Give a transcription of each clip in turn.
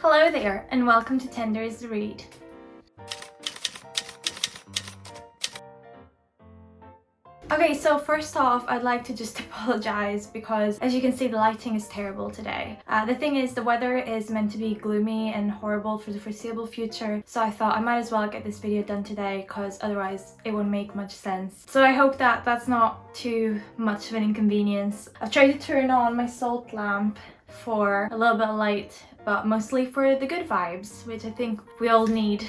Hello there, and welcome to Tender is the Read. Okay, so first off, I'd like to just apologize because as you can see, the lighting is terrible today. The thing is, the weather is meant to be gloomy and horrible for the foreseeable future, so I thought I might as well get this video done today because otherwise it won't make much sense. So I hope that that's not too much of an inconvenience. I've tried to turn on my salt lamp for a little bit of light, but mostly for the good vibes, which I think we all need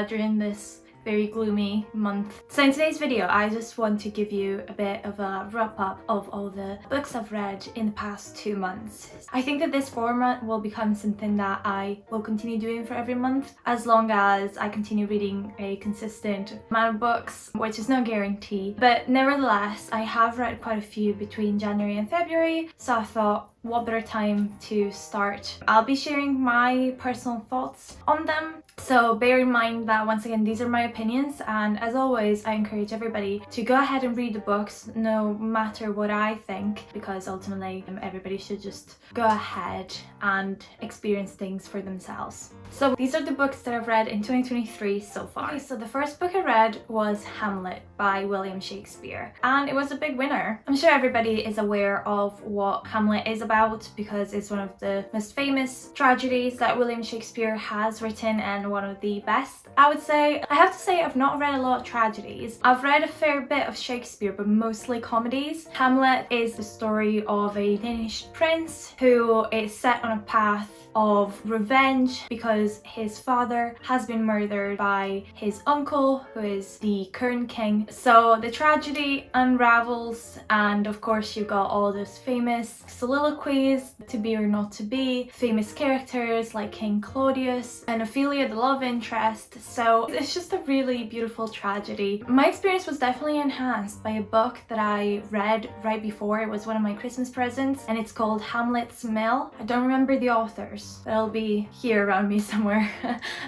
during this very gloomy month. So in today's video, I just want to give you a bit of a wrap up of all the books I've read in the past 2 months. I think that this format will become something that I will continue doing for every month, as long as I continue reading a consistent amount of books, which is no guarantee. But nevertheless, I have read quite a few between January and February, so I thought, what better time to start? I'll be sharing my personal thoughts on them, so bear in mind that once again these are my opinions, and as always I encourage everybody to go ahead and read the books no matter what I think, because ultimately everybody should just go ahead and experience things for themselves. So these are the books that I've read in 2023 so far. Okay, so the first book I read was Hamlet by William Shakespeare, and it was a big winner. I'm sure everybody is aware of what Hamlet is about because it's one of the most famous tragedies that William Shakespeare has written, and one of the best, I would say. I have to say I've not read a lot of tragedies. I've read a fair bit of Shakespeare, but mostly comedies. Hamlet is the story of a Danish prince who is set on a path of revenge because his father has been murdered by his uncle, who is the current king. So the tragedy unravels, and of course you've got all those famous soliloquies, to be or not to be, famous characters like King Claudius and Ophelia, the love interest. So it's just a really beautiful tragedy. My experience was definitely enhanced by a book that I read right before. It was one of my Christmas presents, and it's called Hamlet's Mill. I don't remember the authors. That'll be here around me somewhere.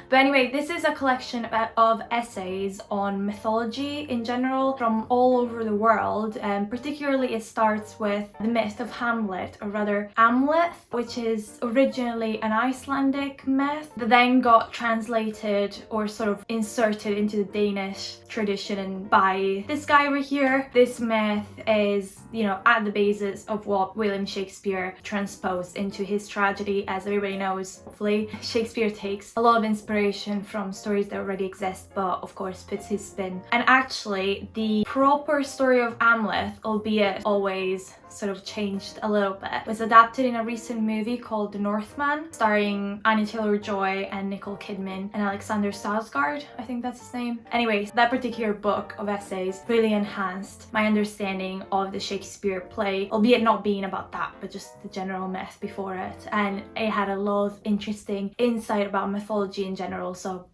But anyway, this is a collection of essays on mythology in general from all over the world, and particularly it starts with the myth of Hamlet, or rather Amleth, which is originally an Icelandic myth that then got translated or sort of inserted into the Danish tradition by this guy over here. This myth is, you know, at the basis of what William Shakespeare transposed into his tragedy. As everybody knows, hopefully, Shakespeare takes a lot of inspiration from stories that already exist, but of course puts his spin. And actually, the proper story of Amleth, albeit always sort of changed a little bit, was adapted in a recent movie called The Northman, starring Anya Taylor-Joy and Nicole Kidman and Alexander Skarsgård, I think that's his name. Anyways, that particular book of essays really enhanced my understanding of the Shakespeare play, albeit not being about that, but just the general myth before it. And it had a lot of interesting insight about mythology in general, so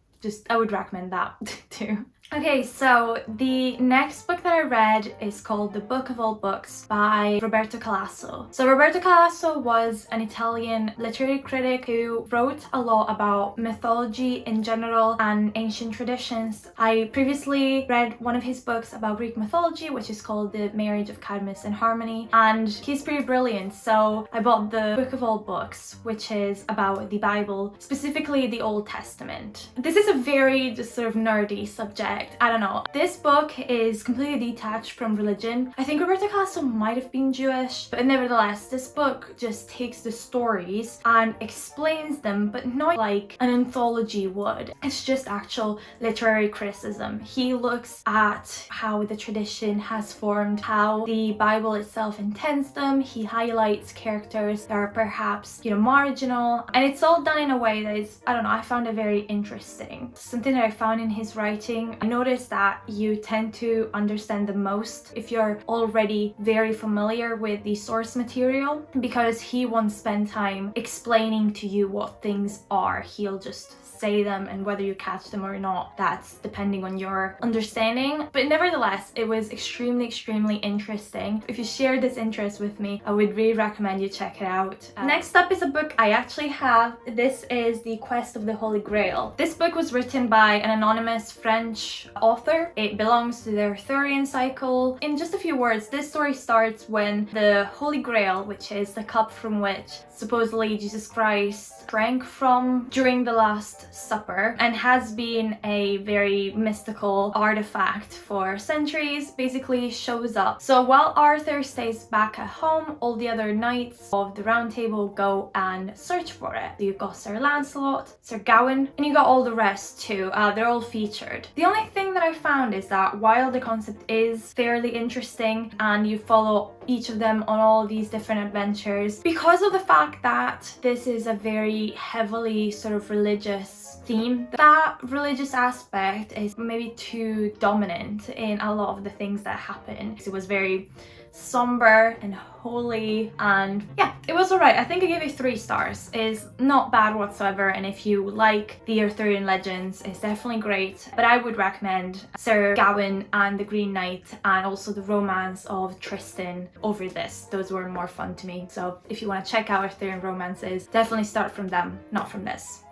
I would recommend that too. Okay, so the next book that I read is called The Book of All Books by Roberto Calasso. So Roberto Calasso was an Italian literary critic who wrote a lot about mythology in general and ancient traditions. I previously read one of his books about Greek mythology, which is called The Marriage of Cadmus and Harmony, and he's pretty brilliant. So I bought The Book of All Books, which is about the Bible, specifically the Old Testament. This is a very just sort of nerdy subject. I don't know. This book is completely detached from religion. I think Roberto Calasso might have been Jewish, but nevertheless, this book just takes the stories and explains them, but not like an anthology would. It's just actual literary criticism. He looks at how the tradition has formed, how the Bible itself intends them. He highlights characters that are perhaps, you know, marginal, and it's all done in a way that is, I don't know, I found it very interesting. Something that I found in his writing, I noticed that you tend to understand the most if you're already very familiar with the source material, because he won't spend time explaining to you what things are. He'll just say them and whether you catch them or not, that's depending on your understanding. But nevertheless, it was extremely interesting. If you share this interest with me, I would really recommend you check it out. Next up is a book I actually have. This is The Quest of the Holy Grail. This book was written by an anonymous French author. It belongs to the Arthurian cycle. In just a few words, this story starts when the Holy Grail, which is the cup from which supposedly Jesus Christ drank from during the Last Supper and has been a very mystical artifact for centuries, basically shows up. So while Arthur stays back at home, all the other knights of the Round Table go and search for it. So you've got Sir Lancelot, Sir Gawain, and you got all the rest too. They're all featured. The only thing that I found is that while the concept is fairly interesting and you follow each of them on all these different adventures, because of the fact that this is a very heavily sort of religious theme, that religious aspect is maybe too dominant in a lot of the things that happen. It was very somber and holy, and yeah, it was alright. I think I gave it 3 stars. It's not bad whatsoever, and if you like the Arthurian legends, it's definitely great. But I would recommend Sir Gawain and the Green Knight and also the romance of Tristan over this. Those were more fun to me. So if you want to check out Arthurian romances, definitely start from them, not from this.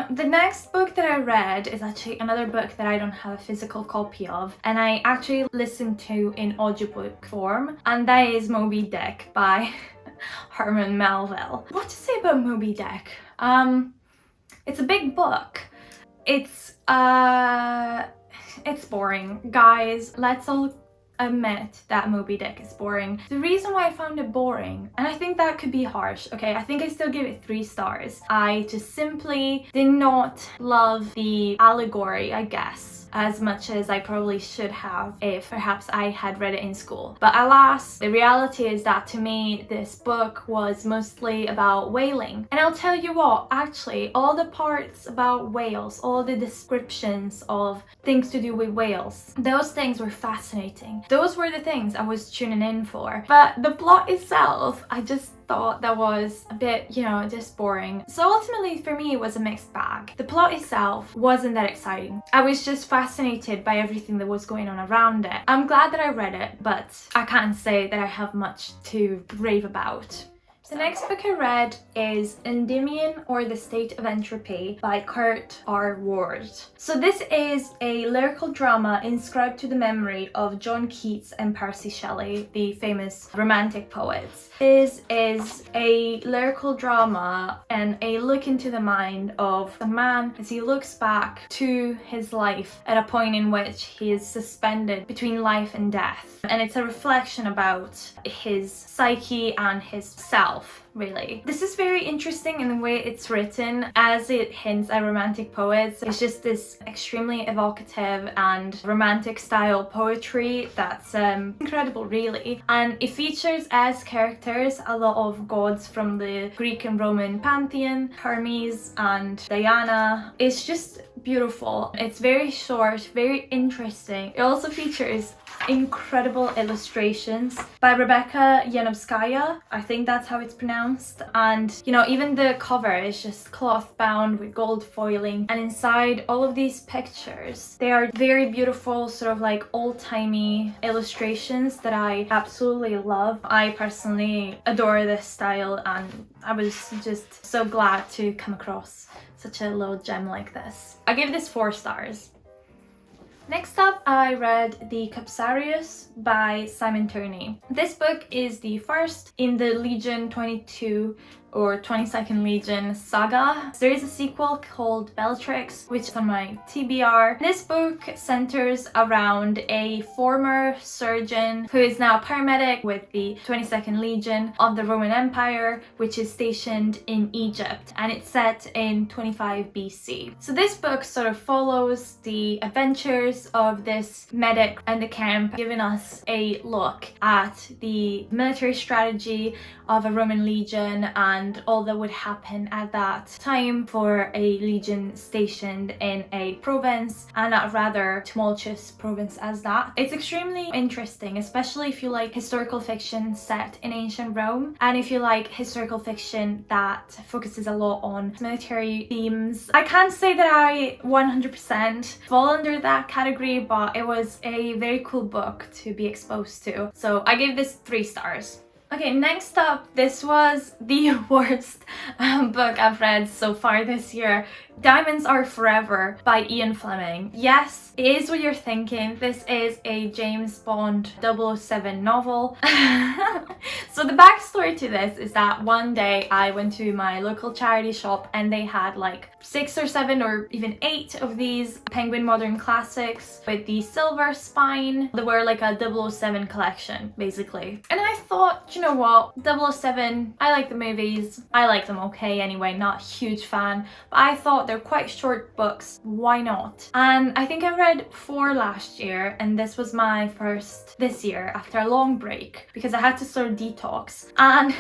The next book that I read is actually another book that I don't have a physical copy of, and I actually listened to in audiobook form, and that is Moby Dick by Herman Melville. What to say about Moby Dick? It's a big book. It's boring. Guys, let's all admit that Moby Dick is boring. The reason why I found it boring, and I think that could be harsh, okay, I think I still give it 3 stars. I just simply did not love the allegory, I guess, as much as I probably should have if perhaps I had read it in school. But alas, the reality is that to me, this book was mostly about whaling. And I'll tell you what, actually, all the parts about whales, all the descriptions of things to do with whales, those things were fascinating. Those were the things I was tuning in for. But the plot itself, I just thought that was a bit, just boring. So ultimately for me it was a mixed bag. The plot itself wasn't that exciting. I was just fascinated by everything that was going on around it. I'm glad that I read it, but I can't say that I have much to rave about. The next book I read is Endymion, or The State of Entropy by Kurt R. Ward. So this is a lyrical drama inscribed to the memory of John Keats and Percy Shelley, the famous romantic poets. This is a lyrical drama and a look into the mind of a man as he looks back to his life at a point in which he is suspended between life and death. And it's a reflection about his psyche and his self, really. This is very interesting in the way it's written, as it hints at romantic poets. It's just this extremely evocative and romantic style poetry that's incredible, really. And it features as characters a lot of gods from the Greek and Roman pantheon, Hermes and Diana. It's just beautiful. It's very short, very interesting. It also features incredible illustrations by Rebecca Yanovskaya. I think that's how it's pronounced. And even the cover is just cloth bound with gold foiling, and inside all of these pictures, they are very beautiful, sort of like old-timey illustrations that I absolutely love. I personally adore this style, and I was just so glad to come across such a little gem like this. I give this 4 stars. Next up, I read The Capsarius by Simon Turney. This book is the first in the Legion 22 or 22nd Legion saga. There is a sequel called Bellatrix, which is on my TBR. This book centers around a former surgeon who is now a paramedic with the 22nd Legion of the Roman Empire, which is stationed in Egypt, and it's set in 25 BC. So this book sort of follows the adventures of this medic and the camp, giving us a look at the military strategy of a Roman legion and and all that would happen at that time for a legion stationed in a province, and a rather tumultuous province as that. It's extremely interesting, especially if you like historical fiction set in ancient Rome, and if you like historical fiction that focuses a lot on military themes. I can't say that I 100% fall under that category, but it was a very cool book to be exposed to. So I gave this 3 stars. Okay, next up, this was the worst book I've read so far this year. Diamonds Are Forever by Ian Fleming. Yes, it is what you're thinking. This is a James Bond 007 novel. So the backstory to this is that one day I went to my local charity shop and they had like 6 or 7 or even 8 of these Penguin Modern Classics with the silver spine. They were like a 007 collection, basically. And I thought, you know what, 007, I like the movies. I like them okay anyway, not a huge fan. But I thought they're quite short books, why not? And I think I read 4 last year, and this was my first this year after a long break because I had to sort of detox. And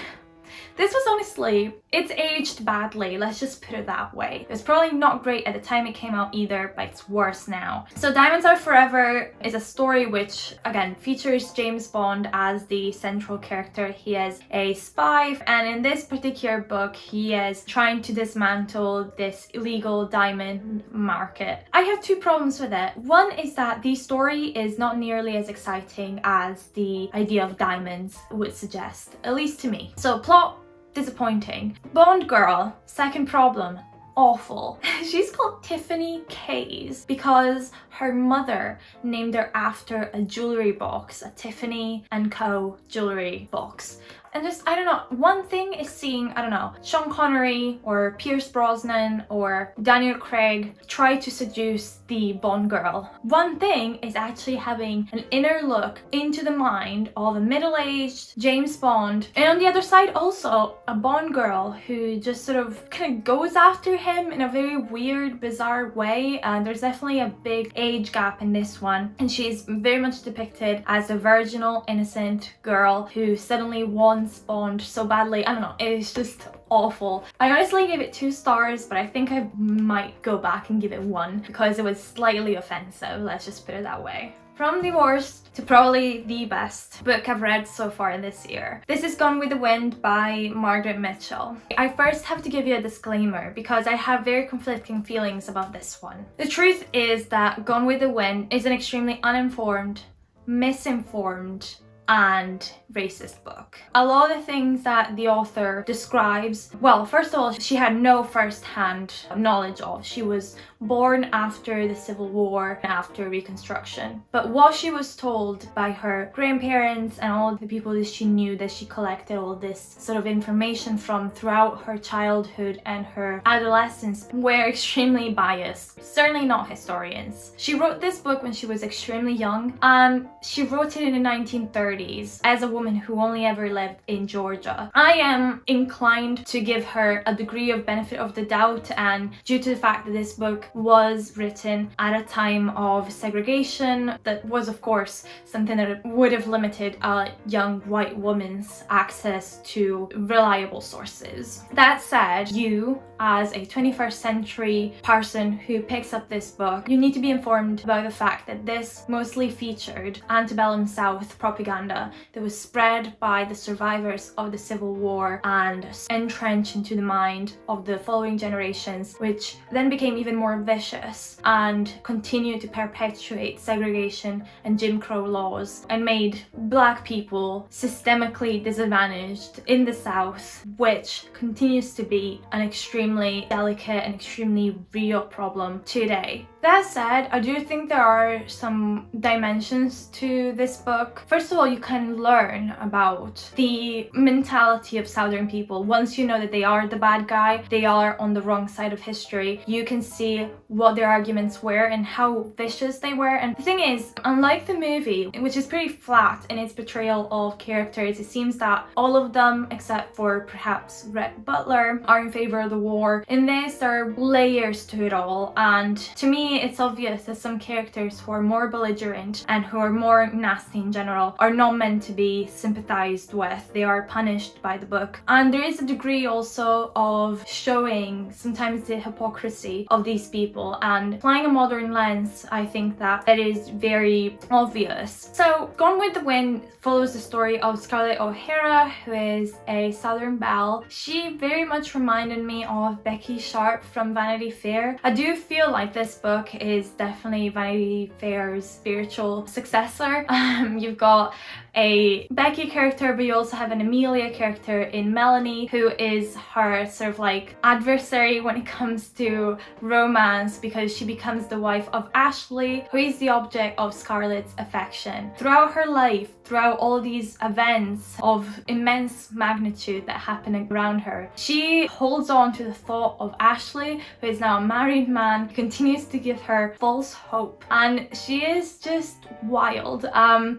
this was honestly, it's aged badly, let's just put it that way. It was probably not great at the time it came out either, but it's worse now. So Diamonds Are Forever is a story which, again, features James Bond as the central character. He is a spy, and in this particular book, he is trying to dismantle this illegal diamond market. I have 2 problems with it. One is that the story is not nearly as exciting as the idea of diamonds would suggest, at least to me. So plot, disappointing. Bond girl, second problem, awful. She's called Tiffany Case because her mother named her after a jewelry box, a Tiffany & Co. jewelry box. And just, I don't know, one thing is seeing, I don't know, Sean Connery or Pierce Brosnan or Daniel Craig try to seduce the Bond girl. One thing is actually having an inner look into the mind of a middle-aged James Bond, and on the other side also a Bond girl who just sort of kind of goes after him in a very weird, bizarre way. And there's definitely a big age gap in this one, and she's very much depicted as a virginal, innocent girl who suddenly wants Bond so badly. I don't know, it's just awful. I honestly gave it 2 stars, but I think I might go back and give it 1 because it was slightly offensive, let's just put it that way. From the worst to probably the best book I've read so far this year. This is Gone with the Wind by Margaret Mitchell. I first have to give you a disclaimer because I have very conflicting feelings about this one. The truth is that Gone with the Wind is an extremely uninformed, misinformed, and racist book. A lot of the things that the author describes, well, first of all, she had no first-hand knowledge of. She was born after the Civil War, after Reconstruction. But what she was told by her grandparents and all the people that she knew, that she collected all this sort of information from throughout her childhood and her adolescence, were extremely biased. Certainly not historians. She wrote this book when she was extremely young, and she wrote it in the 1930s as a woman who only ever lived in Georgia. I am inclined to give her a degree of benefit of the doubt, and due to the fact that this book was written at a time of segregation, that was of course something that would have limited a young white woman's access to reliable sources. That said, you as a 21st century person who picks up this book, you need to be informed about the fact that this mostly featured antebellum South propaganda that was spread by the survivors of the Civil War and entrenched into the mind of the following generations, which then became even more vicious and continued to perpetuate segregation and Jim Crow laws and made Black people systemically disadvantaged in the South, which continues to be an extremely delicate and extremely real problem today. That said, I do think there are some dimensions to this book. First of all, you can learn about the mentality of Southern people. Once you know that they are the bad guy, they are on the wrong side of history, you can see what their arguments were and how vicious they were. And the thing is, unlike the movie, which is pretty flat in its portrayal of characters, it seems that all of them, except for perhaps Rhett Butler, are in favor of the war. In this, there are layers to it all, and to me, it's obvious that some characters who are more belligerent and who are more nasty in general are not not meant to be sympathized with. They are punished by the book. And there is a degree also of showing sometimes the hypocrisy of these people, and applying a modern lens, I think that it is very obvious. So Gone with the Wind follows the story of Scarlett O'Hara, who is a Southern belle. She very much reminded me of Becky Sharp from Vanity Fair. I do feel like this book is definitely Vanity Fair's spiritual successor. You've got a Becky character, but you also have an Amelia character in Melanie, who is her sort of like adversary when it comes to romance, because she becomes the wife of Ashley, who is the object of Scarlett's affection. Throughout her life, throughout all these events of immense magnitude that happen around her, she holds on to the thought of Ashley, who is now a married man, continues to give her false hope, and she is just wild.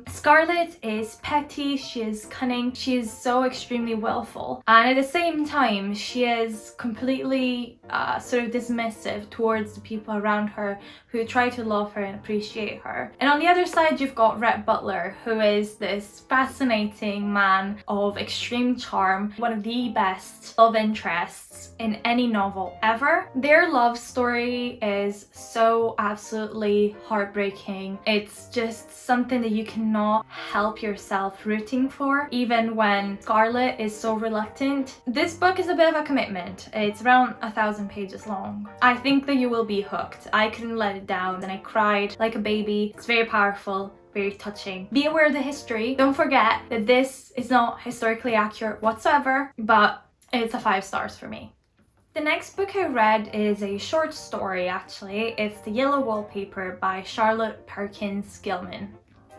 Scarlett is petty, she is cunning, she is so extremely willful, and at the same time she is completely sort of dismissive towards the people around her who try to love her and appreciate her. And on the other side, you've got Rhett Butler, who is this fascinating man of extreme charm, one of the best love interests in any novel ever. Their love story is so absolutely heartbreaking. It's just something that you cannot help yourself rooting for, even when Scarlett is so reluctant. This book is a bit of a commitment. It's around 1,000 pages long. I think that you will be hooked. I couldn't let it down and I cried like a baby. It's very powerful, very touching. Be aware of the history. Don't forget that this is not historically accurate whatsoever, but it's a 5 stars for me. The next book I read is a short story, actually. It's The Yellow Wallpaper by Charlotte Perkins Gilman.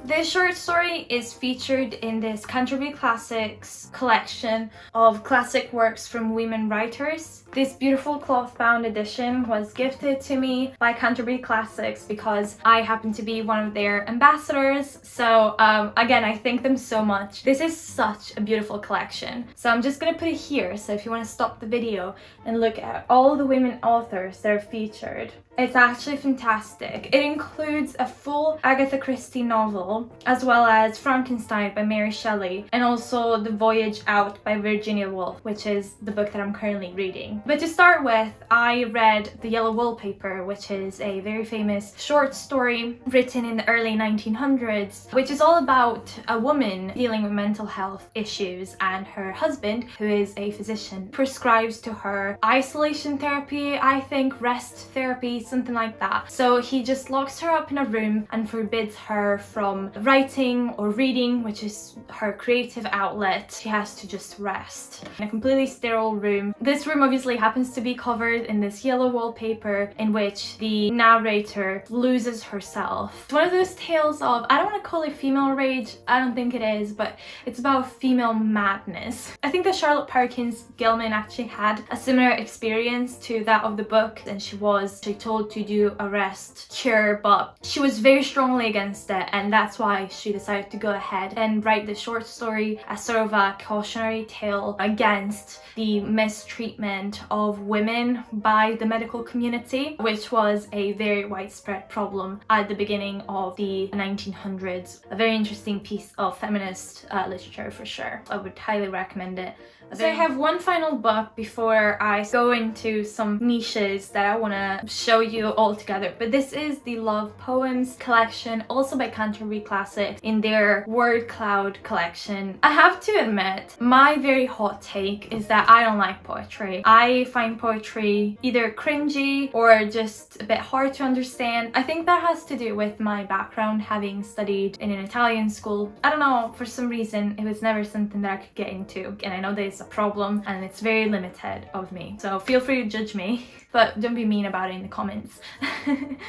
This short story is featured in this Canterbury Classics collection of classic works from women writers. This beautiful cloth-bound edition was gifted to me by Canterbury Classics because I happen to be one of their ambassadors. So again, I thank them so much. This is such a beautiful collection. So I'm just gonna put it here, so if you want to stop the video and look at all the women authors that are featured. It's actually fantastic. It includes a full Agatha Christie novel, as well as Frankenstein by Mary Shelley, and also The Voyage Out by Virginia Woolf, which is the book that I'm currently reading. But to start with, I read The Yellow Wallpaper, which is a very famous short story written in the early 1900s, which is all about a woman dealing with mental health issues, and her husband, who is a physician, prescribes to her isolation therapy, I think, rest therapy, something like that. So he just locks her up in a room and forbids her from writing or reading, which is her creative outlet. She has to just rest in a completely sterile room. This room obviously happens to be covered in this yellow wallpaper in which the narrator loses herself. It's one of those tales of, I don't want to call it female rage, I don't think it is, but it's about female madness. I think that Charlotte Perkins Gilman actually had a similar experience to that of the book, and she told to do a rest cure, but she was very strongly against it, and that's why she decided to go ahead and write the short story as sort of a cautionary tale against the mistreatment of women by the medical community, which was a very widespread problem at the beginning of the 1900s. A very interesting piece of feminist literature for sure. I would highly recommend it. So I have one final book before I go into some niches that I want to show you all together. But this is the Love Poems collection, also by Canterbury Classics in their Word Cloud collection. I have to admit, my very hot take is that I don't like poetry. I find poetry either cringy or just a bit hard to understand. I think that has to do with my background, having studied in an Italian school. I don't know, for some reason it was never something that I could get into, and I know that it's a problem and it's very limited of me, so feel free to judge me, but don't be mean about it in the comments.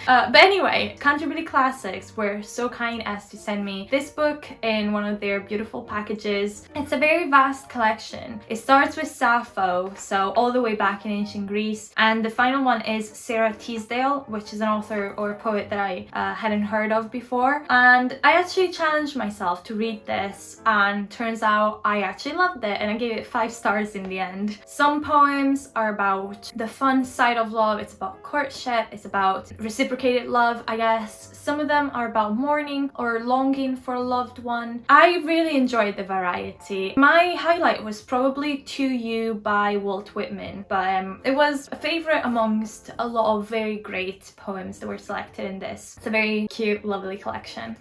But anyway, Canterbury Classics were so kind as to send me this book in one of their beautiful packages. It's a very vast collection. It starts with Sappho, so all the way back in ancient Greece, and the final one is Sarah Teasdale, which is an author or poet that I hadn't heard of before, and I actually challenged myself to read this, and turns out I actually loved it, and I gave it 5 stars in the end. Some poems are about the fun side side of love. It's about courtship, it's about reciprocated love, I guess. Some of them are about mourning or longing for a loved one. I really enjoyed the variety. My highlight was probably To You by Walt Whitman, but it was a favorite amongst a lot of very great poems that were selected in this. It's a very cute, lovely collection.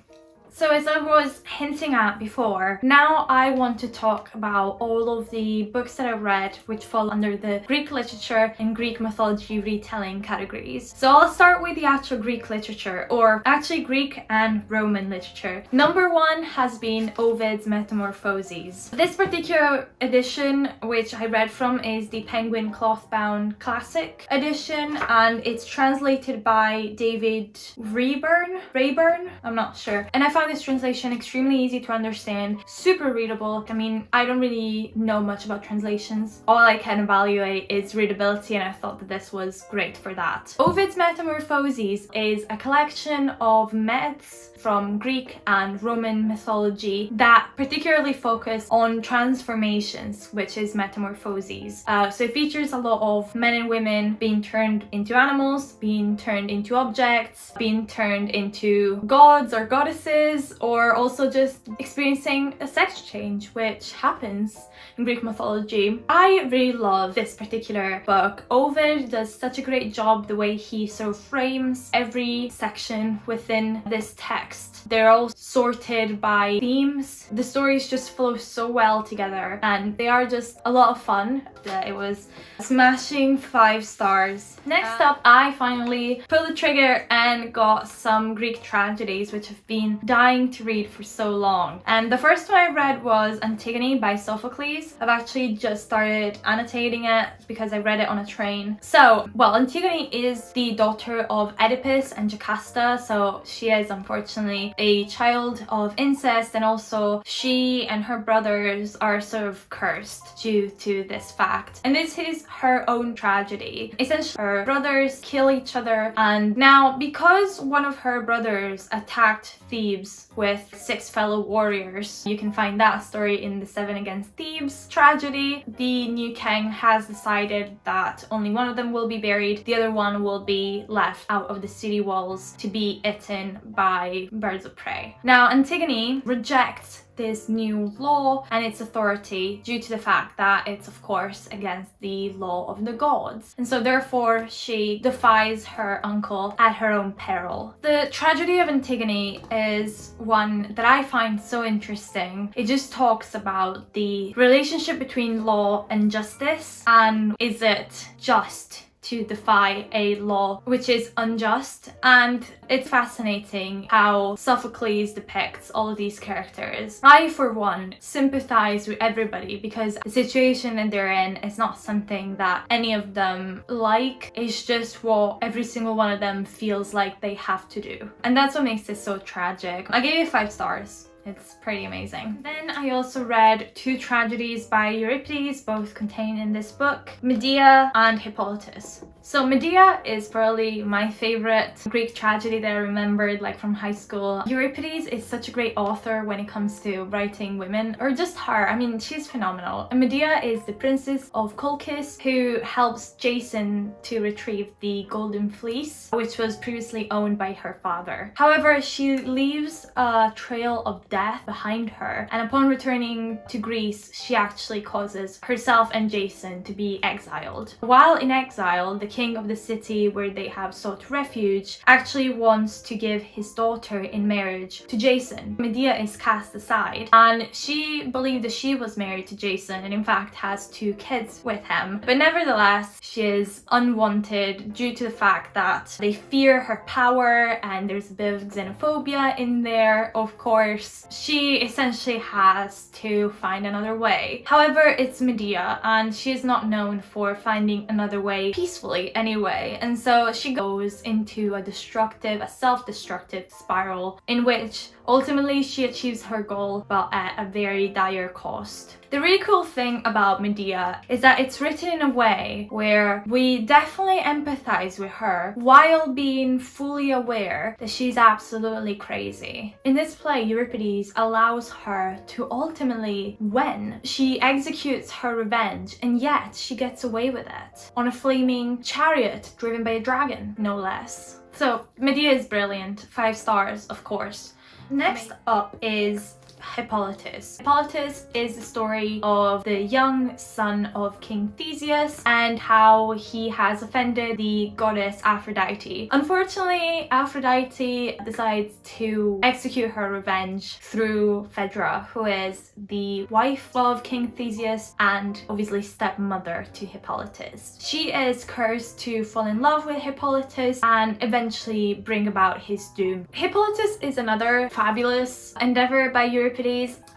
So as I was hinting at before, now I want to talk about all of the books that I've read which fall under the Greek literature and Greek mythology retelling categories. So I'll start with the actual Greek literature, or actually Greek and Roman literature. Number one has been Ovid's Metamorphoses. This particular edition, which I read from, is the Penguin Clothbound Classic edition, and it's translated by David Rayburn, I'm not sure. And I found this translation extremely easy to understand, super readable. I mean, I don't really know much about translations. All I can evaluate is readability, and I thought that this was great for that. Ovid's Metamorphoses is a collection of myths from Greek and Roman mythology that particularly focus on transformations, which is metamorphoses. So it features a lot of men and women being turned into animals, being turned into objects, being turned into gods or goddesses, or also just experiencing a sex change, which happens in Greek mythology. I really love this particular book. Ovid does such a great job the way he sort of frames every section within this text. They're all sorted by themes. The stories just flow so well together, and they are just a lot of fun. It was smashing 5 stars. Next up, I finally pulled the trigger and got some Greek tragedies, which I've been dying to read for so long. And the first one I read was Antigone by Sophocles. I've actually just started annotating it because I read it on a train. So, well, Antigone is the daughter of Oedipus and Jocasta, so she is unfortunately a child of incest, and also she and her brothers are sort of cursed due to this fact. And this is her own tragedy. Essentially, her brothers kill each other, and now because one of her brothers attacked Thebes with 6 fellow warriors, you can find that story in the 7 Against Thebes tragedy, the new king has decided that only one of them will be buried, the other one will be left out of the city walls to be eaten by birds of prey. Now, Antigone rejects this new law and its authority due to the fact that it's of course against the law of the gods, and so therefore she defies her uncle at her own peril. The tragedy of Antigone is one that I find so interesting. It just talks about the relationship between law and justice, and is it just to defy a law which is unjust? And it's fascinating how Sophocles depicts all of these characters. I, for one, sympathize with everybody because the situation that they're in is not something that any of them like. It's just what every single one of them feels like they have to do. And that's what makes it so tragic. I gave it 5 stars. It's pretty amazing. Then I also read 2 tragedies by Euripides, both contained in this book, Medea and Hippolytus. So Medea is probably my favorite Greek tragedy that I remembered like from high school. Euripides is such a great author when it comes to writing women, or just her. I mean, she's phenomenal. And Medea is the princess of Colchis who helps Jason to retrieve the Golden Fleece, which was previously owned by her father. However, she leaves a trail of death behind her, and upon returning to Greece, she actually causes herself and Jason to be exiled. While in exile, the king of the city where they have sought refuge actually wants to give his daughter in marriage to Jason. Medea is cast aside, and she believed that she was married to Jason and in fact has 2 kids with him. But nevertheless, she is unwanted due to the fact that they fear her power, and there's a bit of xenophobia in there, of course. She essentially has to find another way. However, it's Medea, and she is not known for finding another way peacefully anyway, and so she goes into a self-destructive spiral in which Ultimately, she achieves her goal, but at a very dire cost. The really cool thing about Medea is that it's written in a way where we definitely empathize with her while being fully aware that she's absolutely crazy. In this play, Euripides allows her to ultimately win. She executes her revenge, and yet she gets away with it on a flaming chariot driven by a dragon, no less. So Medea is brilliant, 5 stars, of course. Next up is Hippolytus. Hippolytus is the story of the young son of King Theseus and how he has offended the goddess Aphrodite. Unfortunately, Aphrodite decides to execute her revenge through Phaedra, who is the wife of King Theseus and obviously stepmother to Hippolytus. She is cursed to fall in love with Hippolytus and eventually bring about his doom. Hippolytus is another fabulous endeavor by Euripides.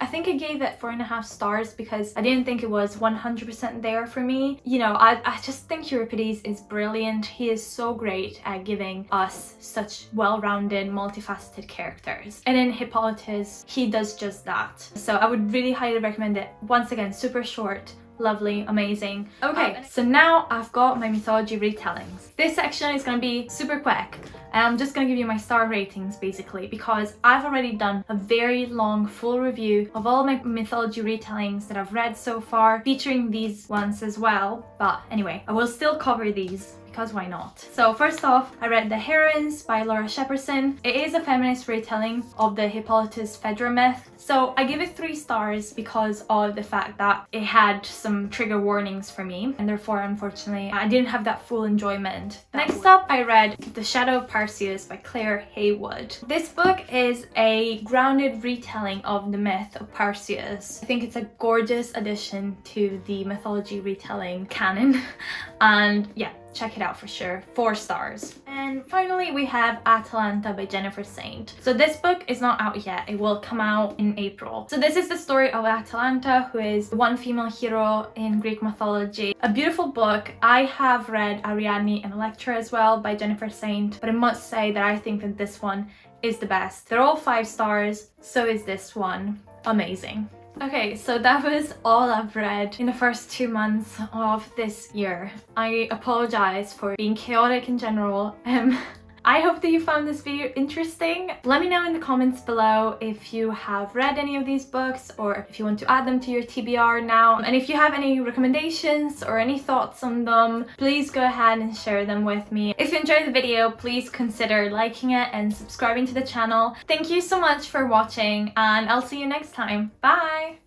I think I gave it 4.5 stars because I didn't think it was 100% there for me. You know, I just think Euripides is brilliant. He is so great at giving us such well-rounded, multifaceted characters. And in Hippolytus, he does just that. So I would really highly recommend it. Once again, super short, lovely, amazing. Okay, so now I've got my mythology retellings. This section is gonna be super quick. I'm just gonna give you my star ratings basically because I've already done a very long full review of all my mythology retellings that I've read so far, featuring these ones as well. But anyway, I will still cover these because why not? So first off, I read The Heroines by Laura Shepperson. It is a feminist retelling of the Hippolytus Phaedra myth. So I give it 3 stars because of the fact that it had some trigger warnings for me and therefore unfortunately I didn't have that full enjoyment. Next up, I read The Shadow of Perseus by Claire Haywood. This book is a grounded retelling of the myth of Perseus. I think it's a gorgeous addition to the mythology retelling canon and yeah, check it out for sure. 4 stars. And finally we have Atalanta by Jennifer Saint. So this book is not out yet. It will come out in April. So this is the story of Atalanta, who is one female hero in Greek mythology. A beautiful book. I have read Ariadne and Electra as well by Jennifer Saint, but I must say that I think that this one is the best. They're all 5 stars. So is this one. Amazing. Okay, so that was all I've read in the first 2 months of this year. I apologize for being chaotic in general. I hope that you found this video interesting. Let me know in the comments below if you have read any of these books or if you want to add them to your TBR now. And if you have any recommendations or any thoughts on them, please go ahead and share them with me. If you enjoyed the video, please consider liking it and subscribing to the channel. Thank you so much for watching and I'll see you next time. Bye!